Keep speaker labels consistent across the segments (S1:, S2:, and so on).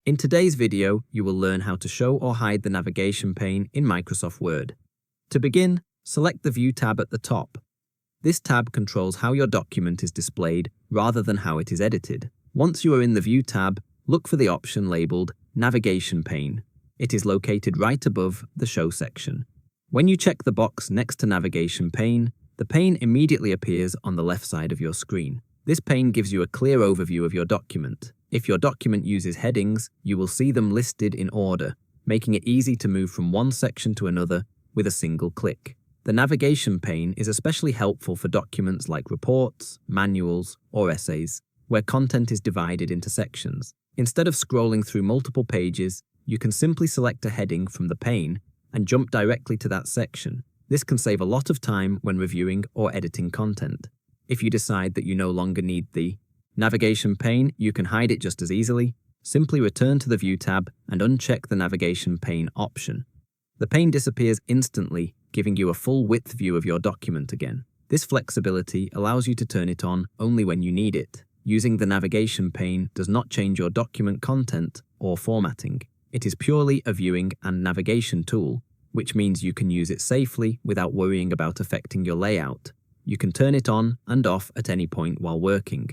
S1: In today's video, you will learn how to show or hide the navigation pane in Microsoft Word. To begin, select the View tab at the top. This tab controls how your document is displayed rather than how it is edited. Once you are in the View tab, look for the option labeled Navigation Pane. It is located right above the Show section. When you check the box next to Navigation Pane, the pane immediately appears on the left side of your screen. This pane gives you a clear overview of your document. If your document uses headings, you will see them listed in order, making it easy to move from one section to another with a single click. The navigation pane is especially helpful for documents like reports, manuals, or essays, where content is divided into sections. Instead of scrolling through multiple pages, you can simply select a heading from the pane and jump directly to that section. This can save a lot of time when reviewing or editing content. If you decide that you no longer need the navigation pane, you can hide it just as easily. Simply return to the View tab and uncheck the navigation pane option. The pane disappears instantly, giving you a full-width view of your document again. This flexibility allows you to turn it on only when you need it. Using the navigation pane does not change your document content or formatting. It is purely a viewing and navigation tool, which means you can use it safely without worrying about affecting your layout. You can turn it on and off at any point while working.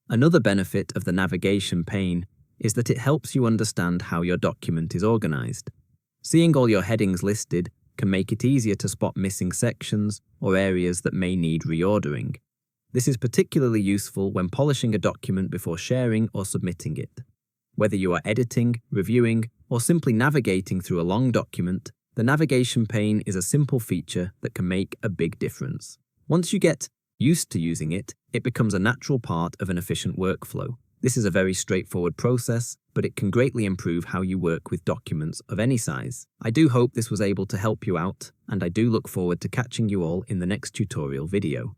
S1: Another benefit of the navigation pane is that it helps you understand how your document is organized. Seeing all your headings listed can make it easier to spot missing sections or areas that may need reordering. This is particularly useful when polishing a document before sharing or submitting it. Whether you are editing, reviewing, or simply navigating through a long document, the navigation pane is a simple feature that can make a big difference. Once you get used to using it, it becomes a natural part of an efficient workflow. This is a very straightforward process, but it can greatly improve how you work with documents of any size. I do hope this was able to help you out, and I do look forward to catching you all in the next tutorial video.